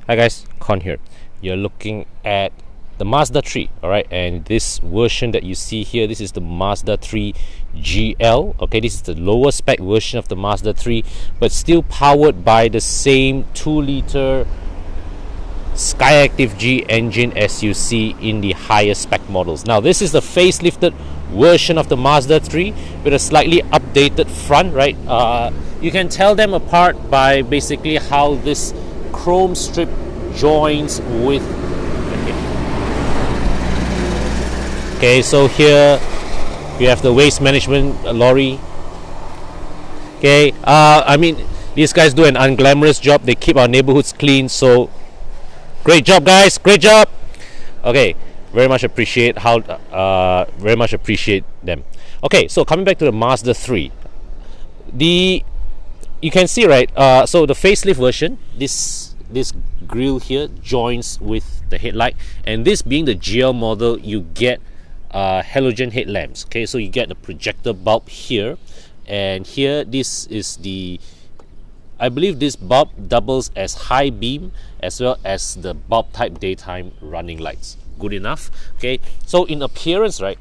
Hi guys, Con here. You're looking at the Mazda 3, alright, and this version that you see here, this is the Mazda3 GL. Okay, this is the lower spec version of the Mazda 3, but still powered by the same 2-liter SkyActiv-G engine as you see in the higher spec models. Now this is the facelifted version of the Mazda 3 with a slightly updated front, right? You can tell them apart by basically how this chrome strip joins with. Okay, so here we have the waste management lorry. Okay, I mean, these guys do an unglamorous job. They keep our neighborhoods clean, so great job, guys, great job. Okay, very much appreciate them. Okay, so coming back to the Mazda 3, you can see, right, so the facelift version, this grille here joins with the headlight, and this being the GL model, you get halogen headlamps. Okay, so you get the projector bulb here, and here this is the, I believe this bulb doubles as high beam as well as the bulb type daytime running lights. Good enough. Okay, so in appearance, right,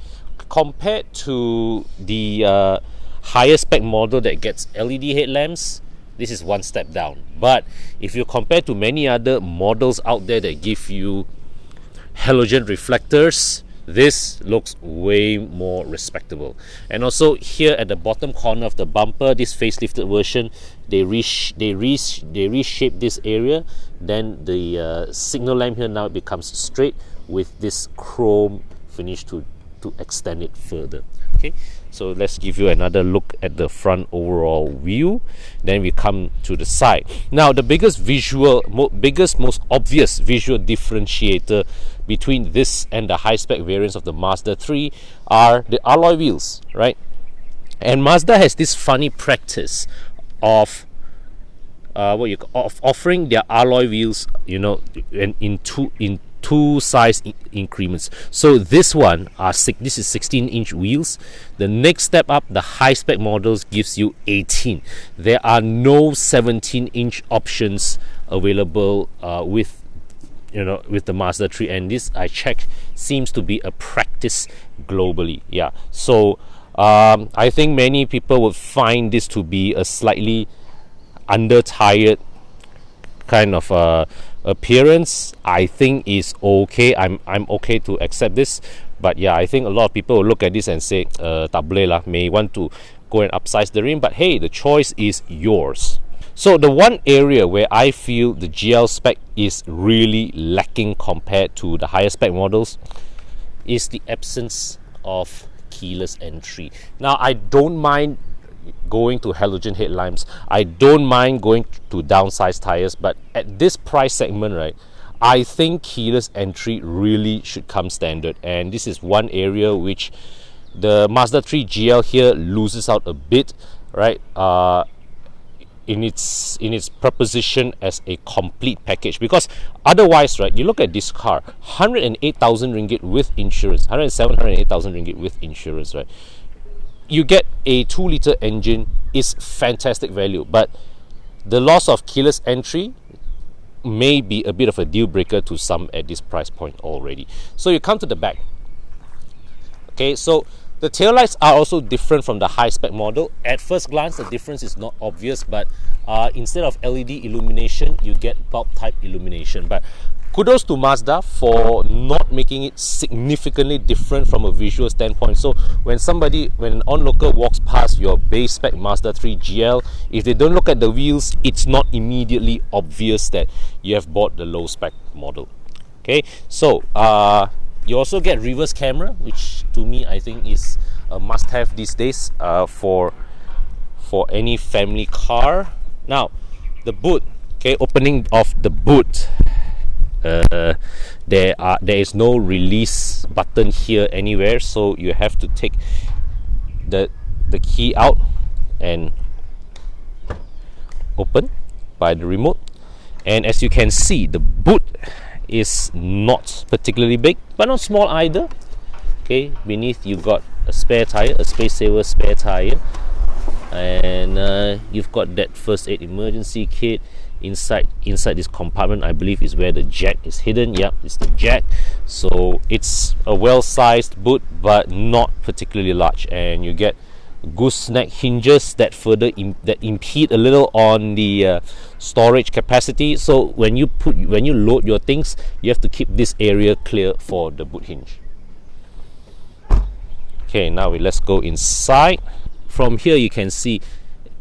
compared to the higher spec model that gets LED headlamps, this is one step down. But if you compare to many other models out there that give you halogen reflectors, this looks way more respectable. And also here at the bottom corner of the bumper, this facelifted version, they reshape this area. Then the signal lamp here now becomes straight with this chrome finish to extend it further. Okay, so let's give you another look at the front overall view. Then we come to the side. Now the biggest most obvious visual differentiator between this and the high spec variants of the Mazda 3 are the alloy wheels, right? And Mazda has this funny practice of offering their alloy wheels, you know, in two size increments. So this one this is 16-inch wheels. The next step up, the high spec models, gives you 18. There are no 17-inch options available with the Mazda 3, and this, I checked, seems to be a practice globally. Yeah, so I think many people would find this to be a slightly under-tired kind of appearance. I think is okay. I'm okay to accept this, but yeah, I think a lot of people will look at this and say tak boleh lah, may want to go and upsize the rim, but hey, the choice is yours. So the one area where I feel the GL spec is really lacking compared to the higher spec models is the absence of keyless entry. Now I don't mind going to halogen headlamps, I don't mind going to downsized tires, but at this price segment, right, I think keyless entry really should come standard, and this is one area which the Mazda 3 GL here loses out a bit, right, in its proposition as a complete package. Because otherwise, right, you look at this car, 108,000 ringgit with insurance, 108,000 ringgit with insurance, right, you get a 2-liter engine, is fantastic value, but the loss of keyless entry may be a bit of a deal breaker to some at this price point already. So you come to the back. Okay, so the taillights are also different from the high spec model. At first glance, the difference is not obvious, but instead of LED illumination, you get bulb type illumination. But kudos to Mazda for not making it significantly different from a visual standpoint. So when an onlooker walks past your base spec Mazda 3 GL, if they don't look at the wheels, it's not immediately obvious that you have bought the low spec model. Okay, so you also get reverse camera, which to me I think is a must-have these days for any family car. Now the boot, okay, opening of the boot. There is no release button here anywhere, so you have to take the key out and open by the remote. And as you can see, the boot is not particularly big, but not small either. Okay, beneath you've got a spare tire, a space saver spare tire, and you've got that first aid emergency kit. inside this compartment, I believe, is where the jack is hidden. Yep, it's the jack. So it's a well-sized boot, but not particularly large, and you get gooseneck hinges that further impede a little on the storage capacity. So when you load your things, you have to keep this area clear for the boot hinge. Okay, now let's go inside. From here you can see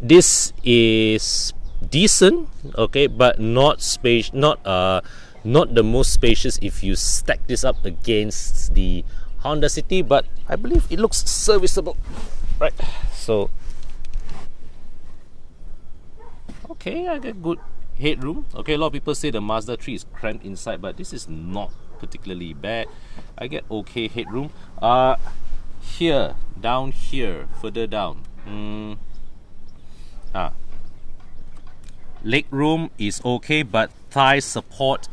this is decent, okay, but not the most spacious if you stack this up against the Honda City, but I believe it looks serviceable, right? So okay, I get good headroom. Okay, a lot of people say the Mazda3 is cramped inside, but this is not particularly bad. I get okay headroom. Here, down here, further down, leg room is okay, but thigh support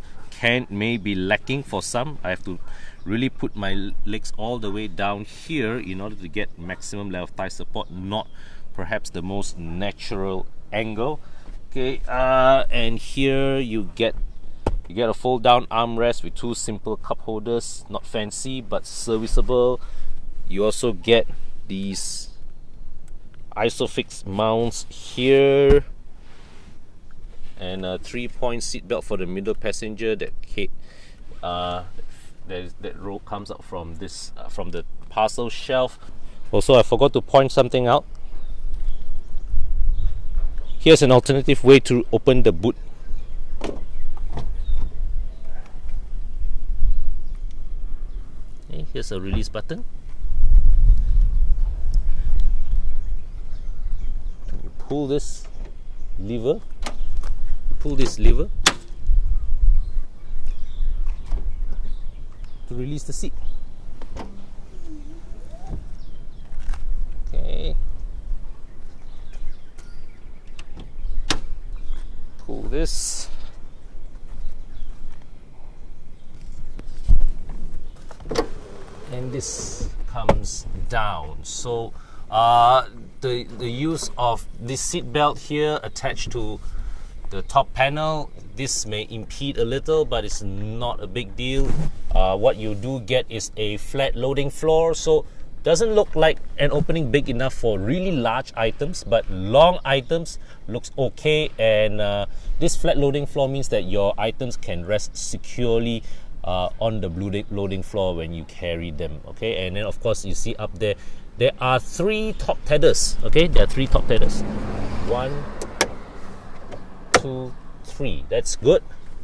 may be lacking for some. I have to really put my legs all the way down here in order to get maximum level of thigh support, not perhaps the most natural angle. Okay, and here you get a fold down armrest with two simple cup holders, not fancy but serviceable. You also get these isofix mounts here, and a 3-point seat belt for the middle passenger that row comes out from this from the parcel shelf. Also, I forgot to point something out. Here's an alternative way to open the boot. Okay, here's a release button. You pull this lever. To release the seat. Okay. Pull this. And this comes down. So the use of this seat belt here attached to the top panel, this may impede a little, but it's not a big deal. What you do get is a flat loading floor, so doesn't look like an opening big enough for really large items, but long items looks okay. And this flat loading floor means that your items can rest securely on the loading floor when you carry them. Okay, and then of course you see up there are 3 top tethers. Okay, there are 3 top tethers. 1, 2, 3. That's good.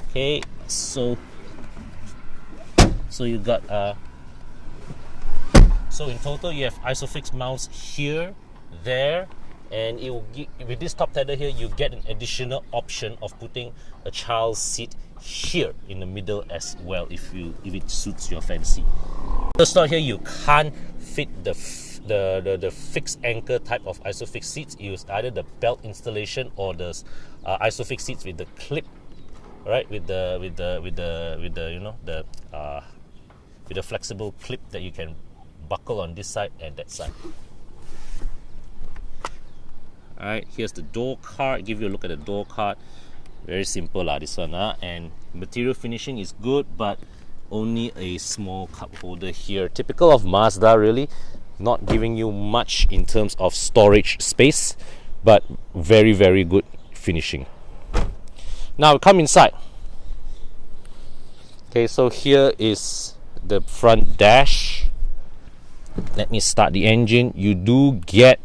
Okay, so you got so in total you have isofix mounts here, there, and it will give, with this top tether here, you get an additional option of putting a child's seat here in the middle as well, if it suits your fancy. The slot here, you can't fit the fixed anchor type of isofix seats. Use either the belt installation or the isofix seats with the clip, right? With the you know, with a flexible clip that you can buckle on this side and that side. Alright, here's the door card. Give you a look at the door card. Very simple this one, and material finishing is good, but only a small cup holder here. Typical of Mazda, really. Not giving you much in terms of storage space, but very, very good finishing. Now we come inside. Okay, so here is the front dash. Let me start the engine. You do get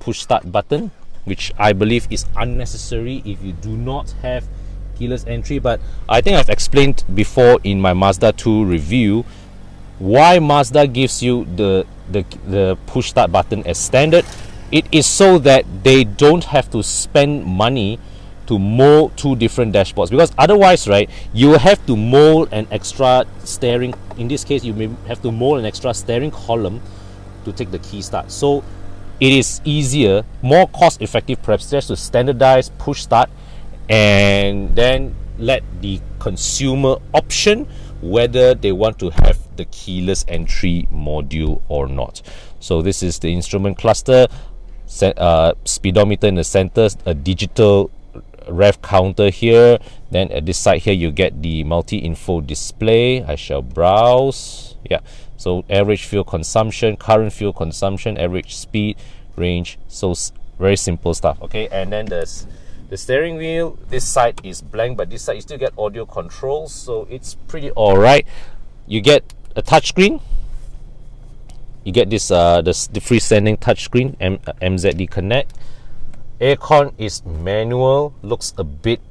push start button, which I believe is unnecessary if you do not have keyless entry, but I think I've explained before in my Mazda 2 review why Mazda gives you the push start button as standard. It is so that they don't have to spend money to mold 2 different dashboards, because otherwise, right, you will have to mold an extra steering. In this case, you may have to mold an extra steering column to take the key start. So it is easier, more cost effective perhaps, just to standardize push start and then let the consumer option whether they want to have the keyless entry module or not. So this is the instrument cluster, speedometer in the center, a digital rev counter here. Then at this side here you get the multi-info display. I shall browse. Yeah, so average fuel consumption, current fuel consumption, average speed, range. So very simple stuff. Okay, and then there's the steering wheel. This side is blank, but this side you still get audio controls, so it's pretty alright. You get a touchscreen. You get this the freestanding touchscreen, MZD Connect. Aircon is manual, looks a bit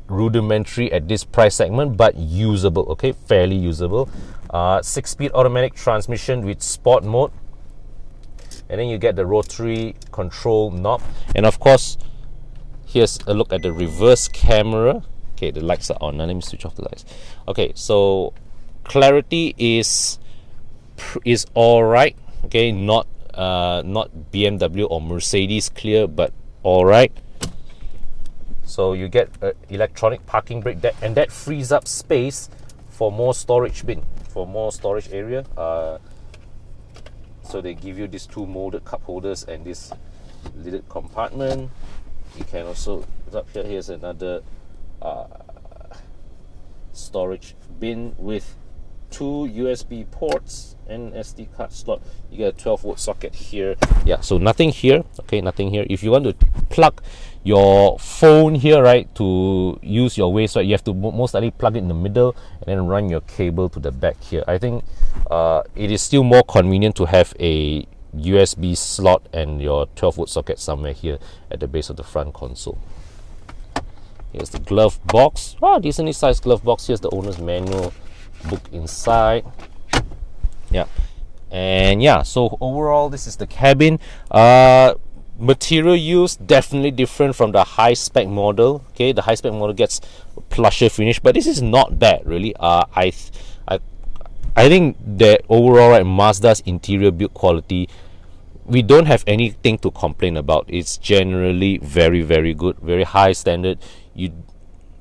rudimentary at this price segment, but usable. Okay, fairly usable. 6-speed automatic transmission with sport mode, and then you get the rotary control knob, and of course here's a look at the reverse camera. Okay, the lights are on. Now let me switch off the lights. Okay, so clarity is all right. Okay, not BMW or Mercedes clear, but all right. So you get an electronic parking brake, and that frees up space for more storage bin, for more storage area. So they give you these two molded cup holders and this lidded compartment. You can also, up here, here's another storage bin with 2 USB ports and SD card slot. You get a 12-volt socket here. Yeah, so nothing here. Okay, nothing here. If you want to plug your phone here, right, to use your waist, right, you have to most likely plug it in the middle and then run your cable to the back here. I think it is still more convenient to have a USB slot and your 12-volt socket somewhere here at the base of the front console. Here's the glove box. Decently sized glove box. Here's the owner's manual, book inside. Yeah, and yeah, so overall this is the cabin. Material used definitely different from the high spec model. Okay, the high spec model gets plusher finish, but this is not bad really. I think that overall, right, Mazda's interior build quality, we don't have anything to complain about. It's generally very, very good, very high standard.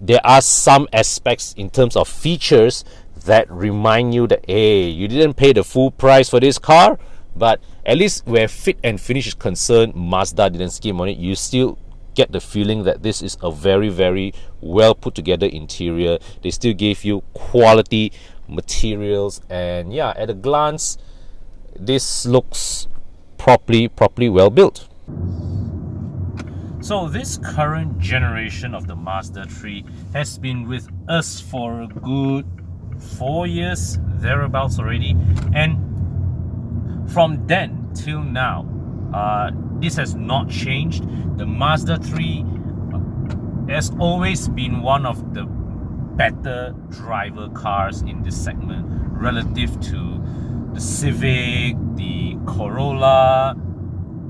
There are some aspects in terms of features that remind you that, hey, you didn't pay the full price for this car, but at least where fit and finish is concerned, Mazda didn't scheme on it. You still get the feeling that this is a very, very well put together interior. They still gave you quality materials, and yeah, at a glance this looks properly well built. So this current generation of the Mazda 3 has been with us for a good 4 years thereabouts already, and from then till now this has not changed. The Mazda 3 has always been one of the better driver cars in this segment relative to the Civic, the Corolla,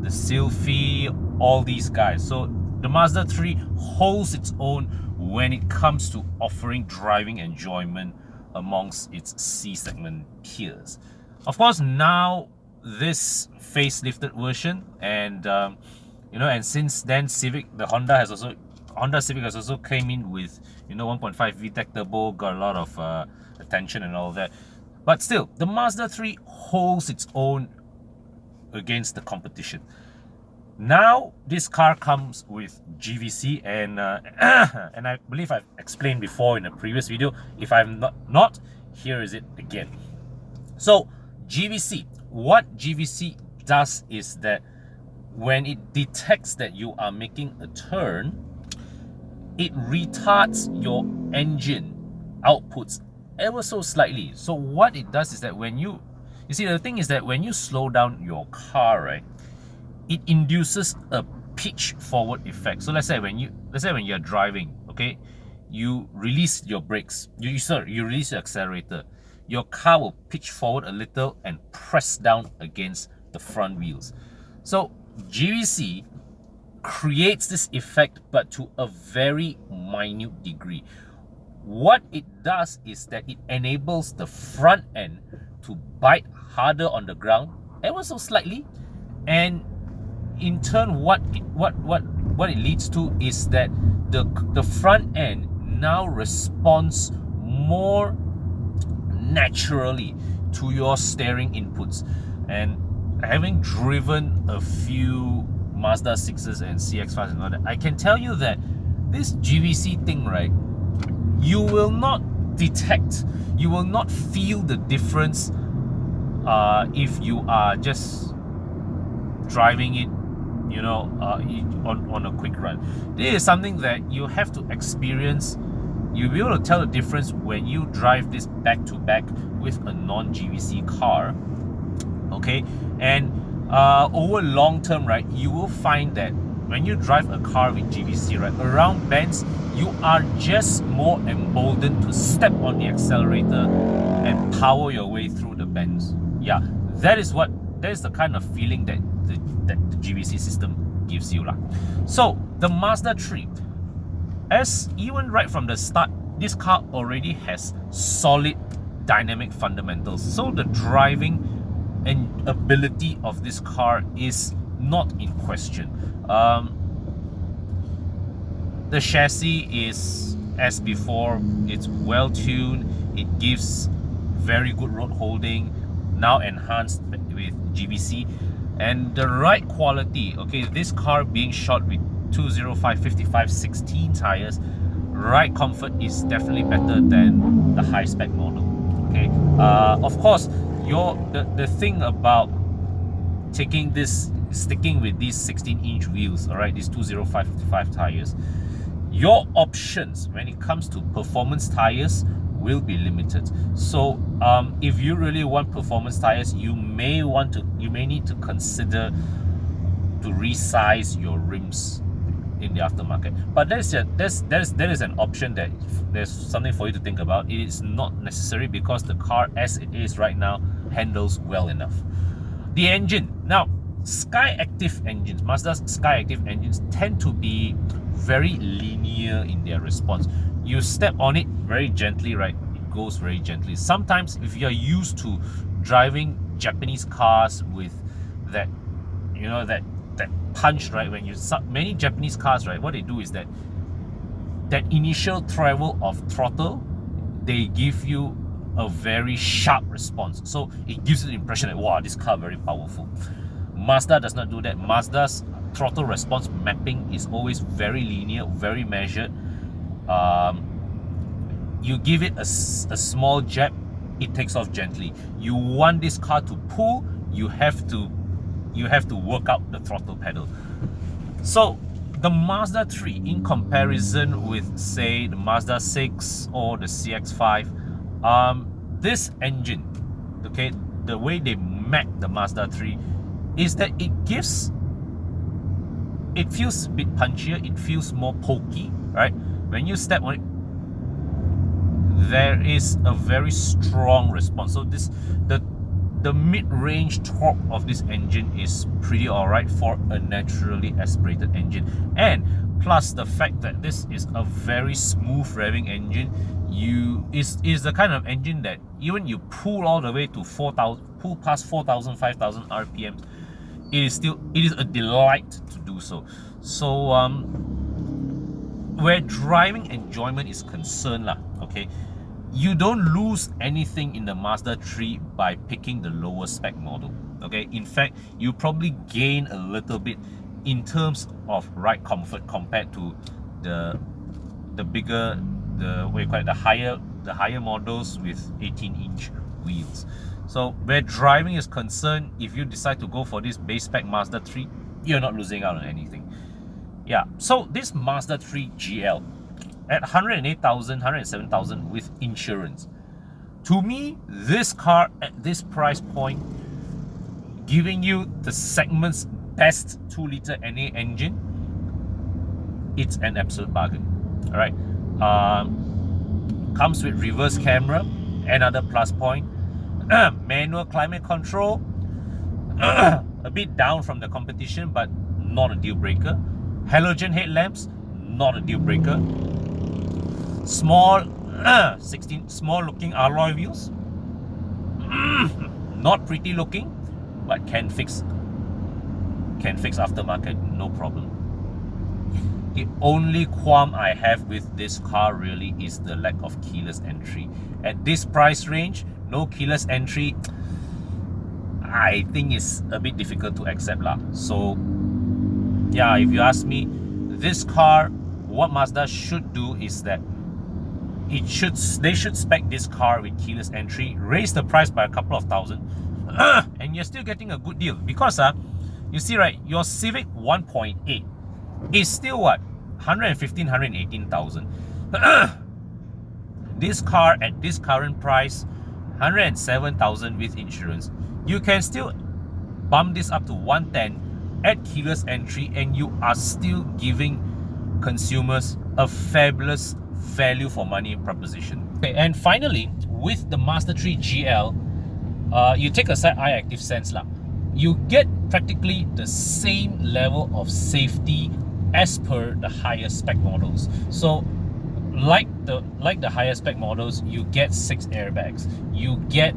the Sylphy, all these guys. So the Mazda 3 holds its own when it comes to offering driving enjoyment amongst its C segment peers. Of course, now this facelifted version, and and since then the Honda Civic has also came in with 1.5 VTEC turbo, got a lot of attention and all that. But still, the Mazda 3 holds its own against the competition. Now this car comes with GVC, and and I believe I've explained before in a previous video. If I'm not, here is it again. So GVC, what GVC does is that when it detects that you are making a turn, it retards your engine outputs ever so slightly. So what it does is that when you see, the thing is that when you slow down your car, right, it induces a pitch forward effect. So let's say when you're driving, okay, you release your brakes, you release your accelerator, your car will pitch forward a little and press down against the front wheels. So GVC creates this effect, but to a very minute degree. What it does is that it enables the front end to bite harder on the ground ever so slightly, and in turn what it leads to is that the front end now responds more naturally to your steering inputs. And having driven a few Mazda 6s and CX-5s and all that, I can tell you that this GVC thing, right, you will not detect, you will not feel the difference if you are just driving it, you know, on a quick run. This is something that you have to experience. You'll be able to tell the difference when you drive this back to back with a non-GVC car, okay? And over long term, right, you will find that when you drive a car with GVC, right, around bends, you are just more emboldened to step on the accelerator and power your way through the bends. Yeah, that is the kind of feeling that the GVC system gives you lah. So the Mazda 3, as even right from the start, this car already has solid dynamic fundamentals. So the driving and ability of this car is not in question. The chassis is as before, it's well tuned, it gives very good road holding, now enhanced with GVC, and the ride quality, okay, this car being shot with 205/55/16 tires, ride comfort is definitely better than the high spec model, okay. Of course, the thing about sticking with these 16-inch wheels, all right, these 205/55 tires, your options when it comes to performance tires will be limited. So if you really want performance tires, you may need to consider to resize your rims in the aftermarket. But that is an option, that there's something for you to think about. It is not necessary because the car as it is right now handles well enough. The engine, now SkyActiv engines, Mazda's SkyActiv engines tend to be very linear in their response. You step on it very gently, right, it goes very gently. Sometimes if you're used to driving Japanese cars with that, you know, that punch, right, when you many Japanese cars, right, what they do is that initial travel of throttle, they give you a very sharp response, so it gives you the impression that, wow, this car very powerful. Mazda does not do that. Mazda's throttle response mapping is always very linear, very measured. You give it a small jab, it takes off gently. You want this car to pull, you have to work out the throttle pedal. So the Mazda 3, in comparison with, say, the Mazda 6 or the CX-5, this engine, okay, the way they map the Mazda 3 is that it feels a bit punchier, it feels more pokey, right? When you step on it, there is a very strong response. So the mid-range torque of this engine is pretty alright for a naturally aspirated engine, and plus the fact that this is a very smooth revving engine, is the kind of engine that even you pull all the way to 4,000, pull past 4,000, 5,000 RPMs, it is a delight to do so. So where driving enjoyment is concerned, okay, you don't lose anything in the Mazda 3 by picking the lower spec model, okay. In fact, you probably gain a little bit in terms of ride comfort compared to the bigger, the higher models with 18-inch wheels. So where driving is concerned, if you decide to go for this base spec Mazda 3, you're not losing out on anything. Yeah, so this Mazda 3 GL at 108,000, 107,000 with insurance. To me, this car at this price point, giving you the segment's best 2-liter NA engine, it's an absolute bargain. All right, comes with reverse camera, another plus point. Manual climate control, a bit down from the competition, but not a deal breaker. Halogen headlamps, not a deal breaker. Small 16 small looking alloy wheels, not pretty looking, but can fix aftermarket, no problem. The only qualm I have with this car really is the lack of keyless entry. At this price range, no keyless entry, I think it's a bit difficult to accept lah. So yeah, if you ask me, this car what Mazda should do is that they should spec this car with keyless entry, raise the price by a couple of thousand, and you're still getting a good deal. Because you see, right, your Civic 1.8 is still what, 115, 118,000. This car at this current price, 107,000 with insurance, you can still bump this up to 110 at keyless entry, and you are still giving consumers a fabulous value for money proposition. Okay, and finally, with the Mazda3 GL, you take aside iActiv Sense lah, you get practically the same level of safety as per the higher spec models. So like the higher spec models, you get 6 airbags, you get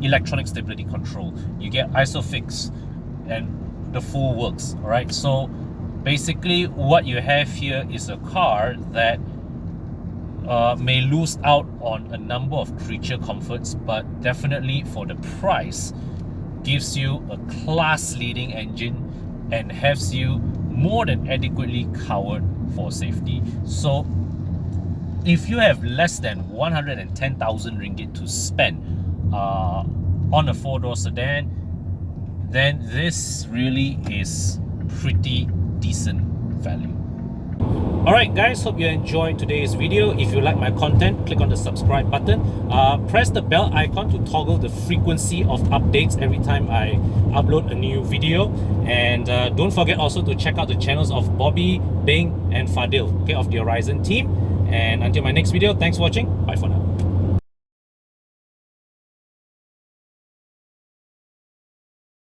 electronic stability control, you get ISOFIX, and the full works. All right, so basically what you have here is a car that may lose out on a number of creature comforts, but definitely for the price gives you a class-leading engine and has you more than adequately covered for safety. So if you have less than 110,000 ringgit to spend on a 4-door sedan, then this really is pretty decent value. Alright guys, hope you enjoyed today's video. If you like my content, click on the subscribe button. Press the bell icon to toggle the frequency of updates every time I upload a new video. And don't forget also to check out the channels of Bobby, Bing and Fadil, okay, of the Horizon team. And until my next video, thanks for watching. Bye for now.